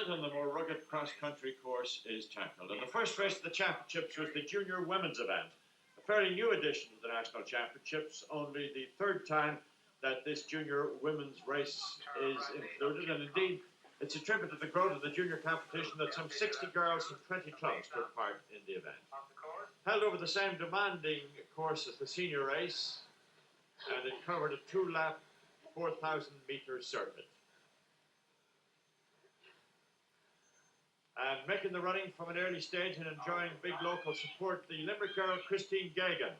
event on the more rugged cross-country course is tackled. And the first race of the championships was the junior women's event, a fairly new addition to the national championships, only the third time that this junior women's race is included. And indeed, it's a tribute to the growth of the junior competition that some 60 girls from 20 clubs took part in the event. Held over the same demanding course as the senior race, and it covered a 2-lap, 4,000-metre circuit. And making the running from an early stage and enjoying big local support, the Limerick girl, Geagan.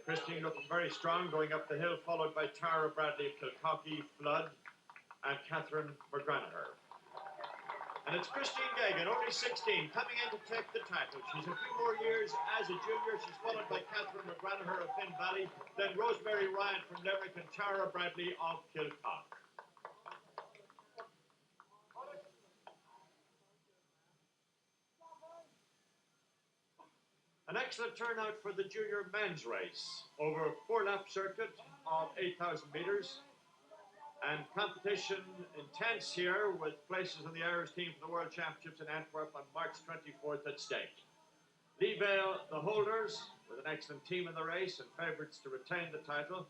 Christine looking very strong going up the hill, followed by Tara Bradley of Kilcocky, Flood, and Catherine McGranaher. And it's Geagan, only 16, coming in to take the title. She's a few more years as a junior. She's followed by Catherine McGranaher of Finn Valley, then Rosemary Ryan from Limerick, and Tara Bradley of Kilcock. An excellent turnout for the junior men's race, over a 4-lap circuit of 8,000 metres. And competition intense here, with places in the Irish team for the World Championships in Antwerp on March 24th at stake. Lee Vale, the holders, with an excellent team in the race and favourites to retain the title.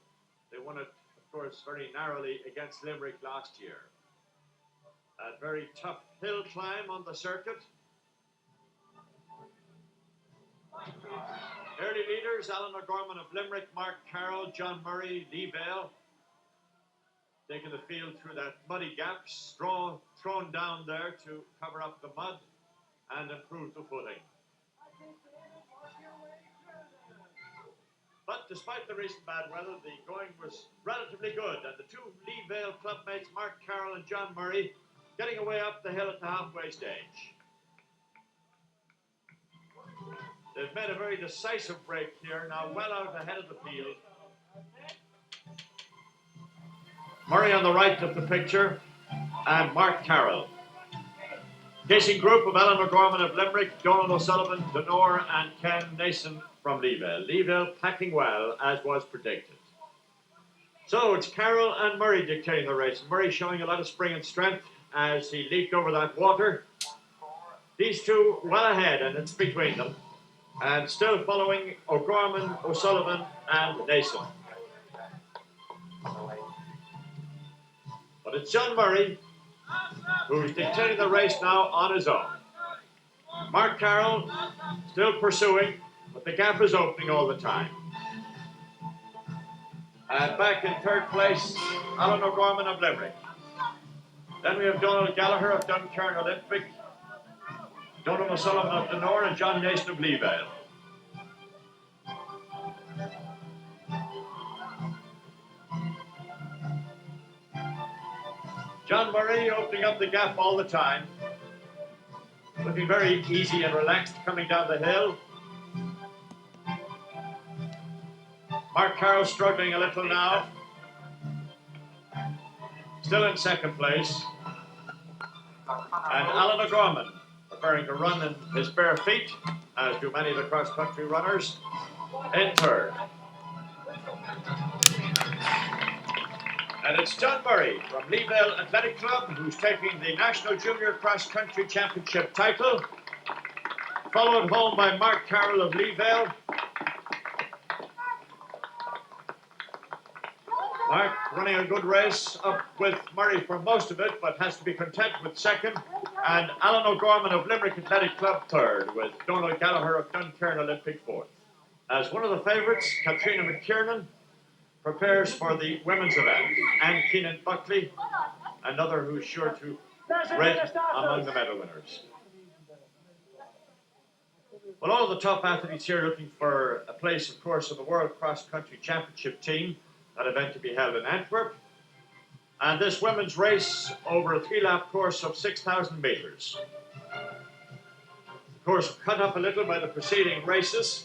They won it, of course, very narrowly against Limerick last year. A very tough hill climb on the circuit. Early leaders, Alan O'Gorman of Limerick, Mark Carroll, John Murray, Lee Vale, taking the field through that muddy gap, straw thrown down there to cover up the mud and improve the footing. But despite the recent bad weather, the going was relatively good, and the two Lee Vale clubmates, Mark Carroll and John Murray, getting away up the hill at the halfway stage. They've made a very decisive break here, now well out ahead of the field. Murray on the right of the picture, and Mark Carroll. Chasing group of Alan O'Gorman of Limerick, Donald O'Sullivan, Denore, and Ken Nason from Lee Vale. Lee Vale packing well, as was predicted. So it's Carroll and Murray dictating the race. Murray showing a lot of spring and strength as he leaped over that water. These two well ahead, and it's between them. And still following O'Gorman, O'Sullivan, and Nason. But it's John Murray who's dictating the race now on his own. Mark Carroll still pursuing, but the gap is opening all the time. And back in third place, Alan O'Gorman of Limerick. Then we have Donald Gallagher of Kieran Olympic, Donald O'Sullivan of Denore, and John Nason of Lee Vale. John Murray opening up the gap all the time, looking very easy and relaxed coming down the hill. Mark Carroll struggling a little now, still in second place. And Alan O'Gorman preparing to run in his bare feet, as do many of the cross-country runners, in third. And it's John Murray from Lee Vale Athletic Club who's taking the National Junior Cross Country Championship title, followed home by Mark Carroll of Lee Vale. Mark running a good race up with Murray for most of it, but has to be content with second. And Alan O'Gorman of Limerick Athletic Club third, with Donald Gallagher of Kieran Olympic fourth. As one of the favourites, Catherina McKiernan prepares for the women's event. And Keenan Buckley, another who's sure to rate among the medal winners. Well, all the top athletes here looking for a place, of course, in the World Cross Country Championship team, that event to be held in Antwerp. And this women's race over a 3-lap course of 6,000 metres. Of course, cut up a little by the preceding races.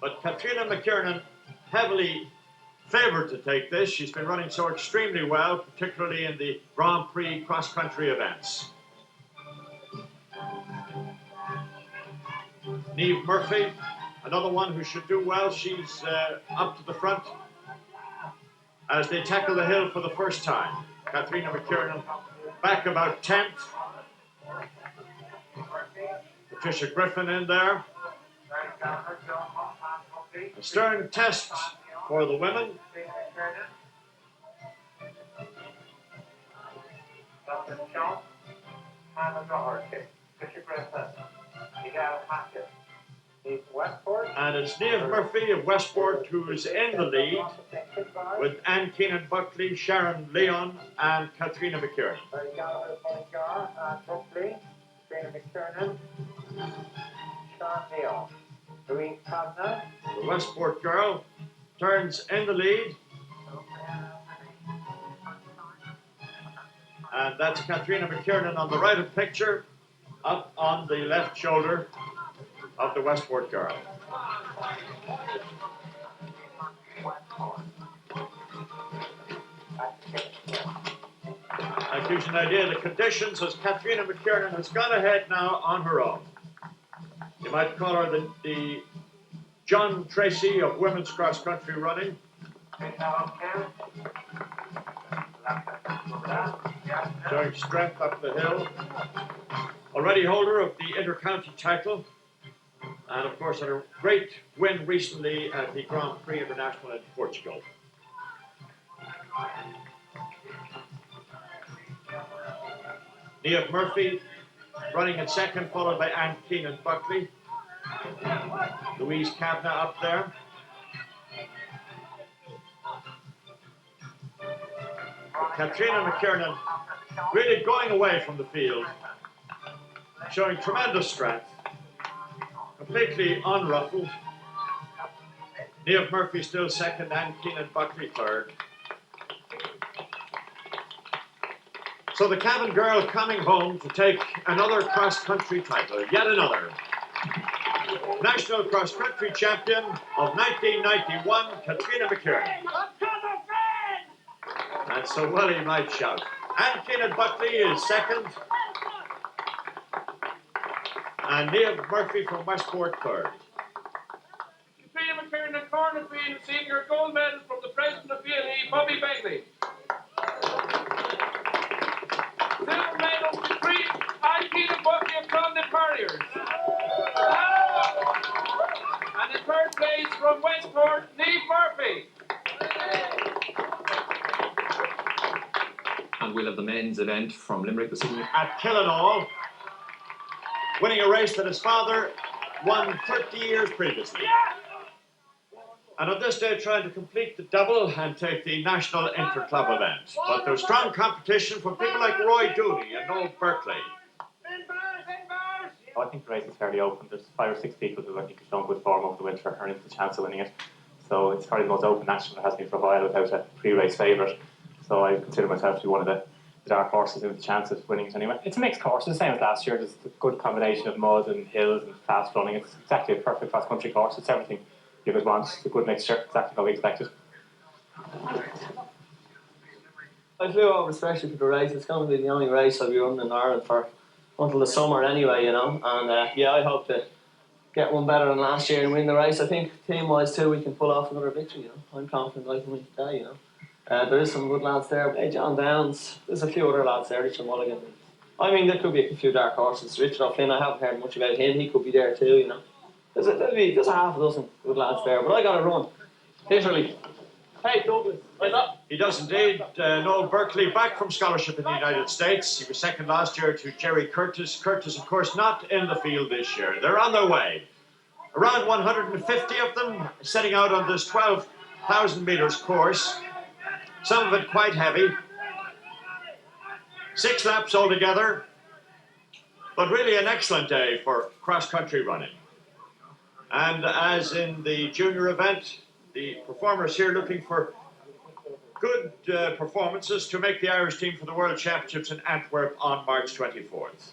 But Catherina McKiernan, heavily favoured to take this. She's been running so extremely well, particularly in the Grand Prix cross-country events. Niamh Murphy, another one who should do well. She's up to the front as they tackle the hill for the first time. Catherina McKiernan back about 10th. Patricia Griffin in there. A stern test for the women. And it's Niamh Murphy of Westport who's in the lead with Anne Keenan Buckley, Sharon Leon, and Catherina McKiernan. The Westport girl turns in the lead. And that's Catherina McKiernan on the right of the picture, up on the left shoulder of the Westport girl. That gives you an idea of the conditions as Catherina McKiernan has gone ahead now on her own. You might call her the John Tracy of women's cross-country running. Showing strength up the hill. Already holder of the inter-county title. And of course had a great win recently at the Grand Prix International in Portugal. Niamh Murphy running in second, followed by Anne Keenan Buckley. Louise Kavanagh up there. Catherina McKiernan really going away from the field, showing tremendous strength, completely unruffled. Niamh Murphy still second, and Keenan Buckley third. So the Cavan girl coming home to take another cross-country title, yet another. National cross-country champion of 1991, Catherina McKiernan. And so well he might shout. And Keenan Buckley is second. And Niamh Murphy from Westport third. Catherina McKiernan and Carlin being receiving her gold medal from the President of BLE, Bobby Begley. Silver medal to three, and Keenan Buckley of Clondon Farriers. And in third place from Westport, Niamh Murphy. And we'll have the men's event from Limerick this evening. At Killinall, winning a race that his father won 30 years previously. And on this day trying to complete the double and take the national inter-club event. But there's strong competition from people like Roy Dooney and Noel Berkeley. I think the race is fairly open. There's 5 or 6 people who I think have shown good form over the winter earning the chance of winning it. So it's probably the most open national that has been for a while without a pre-race favourite. So I consider myself to be one of the dark horses with the chance of winning it anyway. It's a mixed course, it's the same as last year. There's a good combination of mud and hills and fast running. It's exactly a perfect cross-country course. It's everything you could want. It's a good mixture, exactly how we expected. I flew over especially for the race. It's going to be the only race I'll be running in Ireland for until the summer anyway, you know. And yeah, I hope to get one better than last year and win the race. I think team-wise too, we can pull off another victory, you know. I'm confident I can win today, you know. There is some good lads there. Hey, John Downs. There's a few other lads there. Richard Mulligan. I mean, there could be a few dark horses. Richard O'Flynn, I haven't heard much about him. He could be there too, you know. There's a half a dozen good lads there. But I got to run. Literally. Hey, Douglas. He does indeed. Noel Berkeley back from scholarship in the United States. He was second last year to Jerry Curtis. Curtis, of course, not in the field this year. They're on their way. Around 150 of them setting out on this 12,000 metres course. Some of it quite heavy. 6 laps altogether. But really an excellent day for cross-country running. And as in the junior event, the performers here looking for good performances to make the Irish team for the World Championships in Antwerp on March 24th.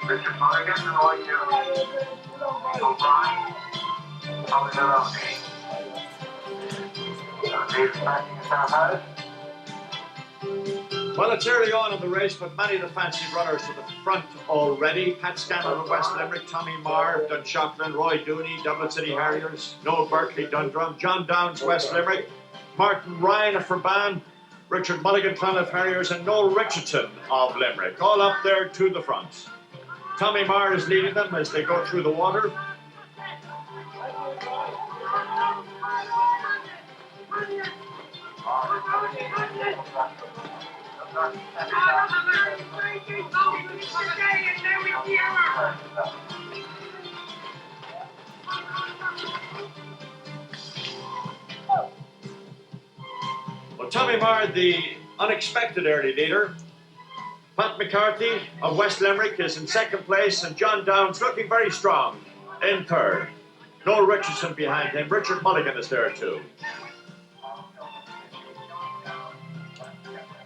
Richard Mulligan, Roy Dooney, O'Brien, Tommy Maloney. David backing himself out. Well, it's early on in the race, but many of the fancy runners to the front already. Pat Scanlon of West Limerick, Tommy Marr, Dunshaughlin, Roy Dooney, Dublin City Harriers, Noel Berkeley, Dundrum, John Downs, West Limerick, Martin Ryan of Ferban, Richard Mulligan, Clonliffe Harriers, and Noel Richardson of Limerick, all up there to the front. Tommy Marr is leading them as they go through the water. Well, Tommy Marr, the unexpected early leader. Pat McCarthy of West Limerick is in second place, and John Downs looking very strong in third. Noel Richardson behind him. Richard Mulligan is there too.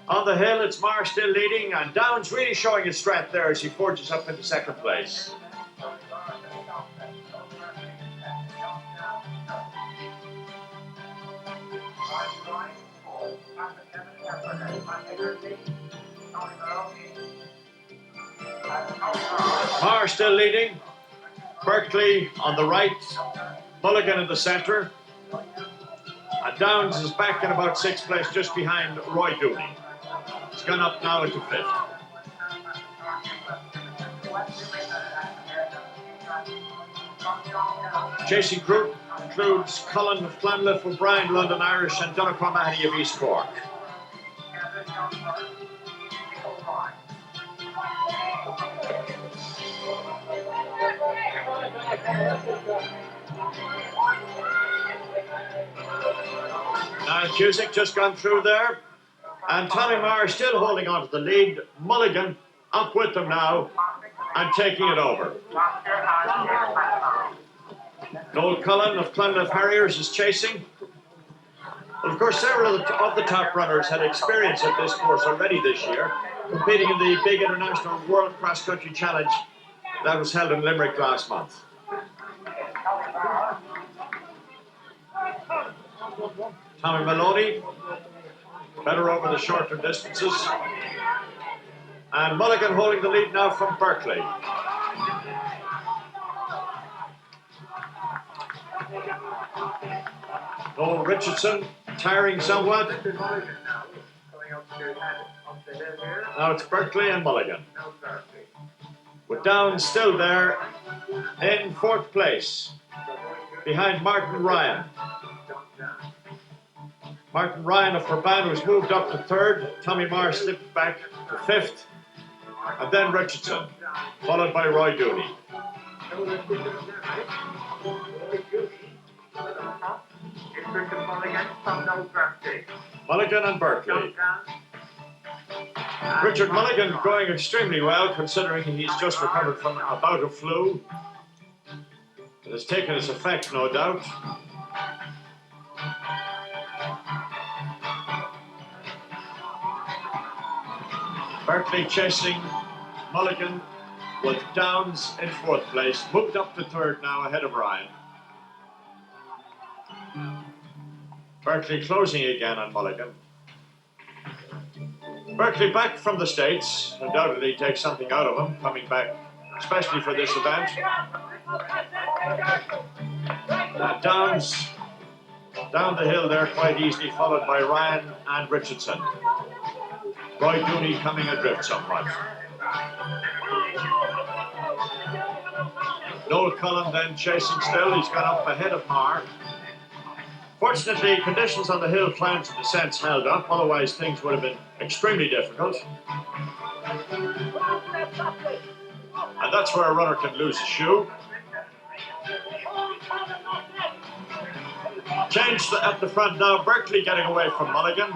On the hill, it's Marr still leading, and Downs really showing his strength there as he forges up into second place. Marr still leading. Berkeley on the right, Mulligan in the centre. And Downs is back in about sixth place, just behind Roy Dooney. He's gone up now into fifth. Chasing group includes Colin of Clonliffe, O'Brien, London Irish, and Donegal Mahoney of East Cork. Now Cusick just gone through there, and Tommy Marr still holding on to the lead. Mulligan up with them now and taking it over. Noel Cullen of Clonliffe Harriers is chasing. Well, of course, several of the top runners had experience at this course already this year, competing in the big international World Cross Country Challenge that was held in Limerick last month. Tommy Maloney, better over the shorter distances. And Mulligan holding the lead now from Berkeley. Noel Richardson tiring somewhat. Now it's Berkeley and Mulligan. With Downs still there in fourth place, behind Martin Ryan. Martin Ryan of Ferban was moved up to third. Tommy Marr slipped back to fifth. And then Richardson, followed by Roy Dooney. Mulligan and Berkeley. Richard Mulligan going extremely well, considering he's just recovered from a bout of flu. It has taken its effect, no doubt. Berkeley chasing Mulligan with Downs in fourth place, moved up to third now ahead of Ryan. Berkeley closing again on Mulligan. Berkeley back from the States, undoubtedly takes something out of him, coming back especially for this event. Downs down the hill there quite easily, followed by Ryan and Richardson. Roy Dooney coming adrift somewhat. Noel Cullen then chasing still. He's gone up ahead of Marr. Fortunately, conditions on the hill climbs and descents held up, otherwise things would have been extremely difficult. And that's where a runner can lose a shoe. Change at the front now. Berkeley getting away from Mulligan.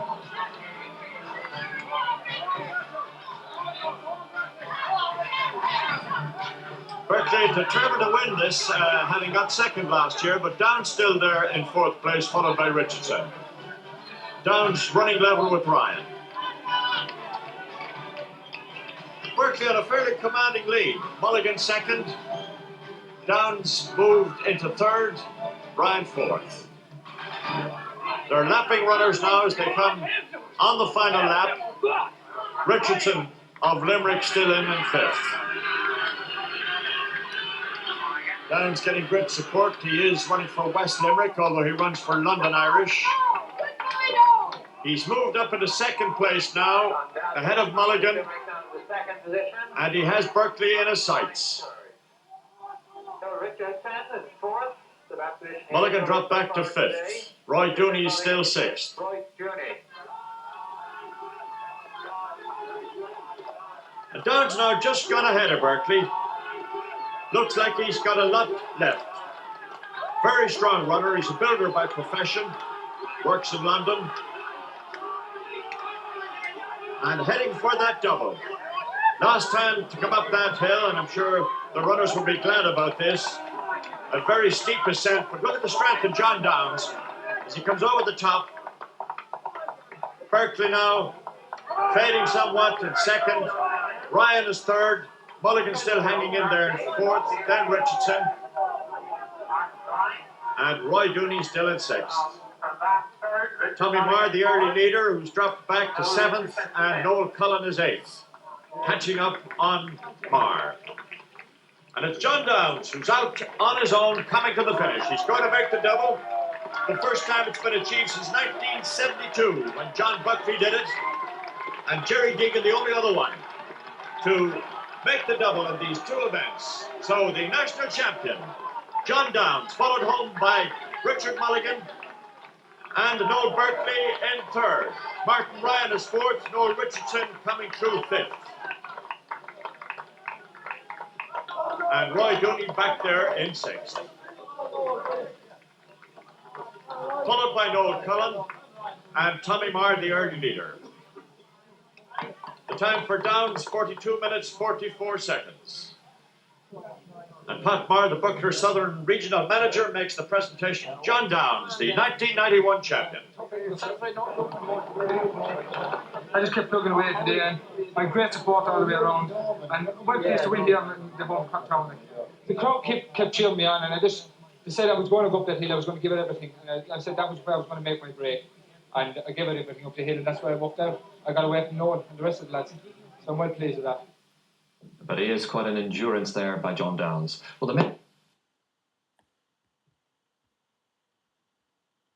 Berkeley determined to win this, having got second last year, but Downs still there in fourth place, followed by Richardson. Downs running level with Ryan. Berkeley Berkeley on a fairly commanding lead. Mulligan second. Downs moved into third. Ryan fourth. They're lapping runners now as they come on the final lap. Richardson of Limerick still in fifth. Downs getting great support. He is running for West Limerick, although he runs for London Irish. He's moved up into second place now, ahead of Mulligan, and he has Berkeley in his sights. Mulligan dropped back to fifth. Roy Dooney is still sixth. And Downs now just gone ahead of Berkeley. Looks like he's got a lot left. Very strong runner. He's a builder by profession. Works in London. And heading for that double. Last time to come up that hill, and I'm sure the runners will be glad about this. A very steep ascent, but look at the strength of John Downs as he comes over the top. Berkeley now fading somewhat in second. Ryan is third. Mulligan still hanging in there in fourth. Then Richardson. And Roy Dooney still in sixth. Tommy Marr, the early leader, who's dropped back to seventh, and Noel Cullen is eighth, catching up on Marr. And it's John Downs who's out on his own, coming to the finish. He's going to make the double. The first time it's been achieved since 1972, when John Buckley did it, and Jerry Geagan, the only other one to make the double in these two events. So the national champion, John Downs, followed home by Richard Mulligan and Noel Berkeley in third. Martin Ryan is fourth, Noel Richardson coming through fifth. And Roy Dooney back there in sixth. Followed by Noel Cullen and Tommy Marr, the early leader. The time for Downs, 42 minutes, 44 seconds. And Pat Marr, the Buckler Southern Regional Manager, makes the presentation of John Downs, the 1991 champion. I just kept plugging away today, and I had great support all the way around. And I'm well pleased to win here in the home town. The crowd kept cheering me on, and I said I was going to go up that hill, I was going to give it everything. And I said that was where I was going to make my break. And I gave it everything up the hill, and that's where I walked out. I got away from Noel and the rest of the lads. So I'm well pleased with that. But he is quite an endurance there by John Downs. Well, the men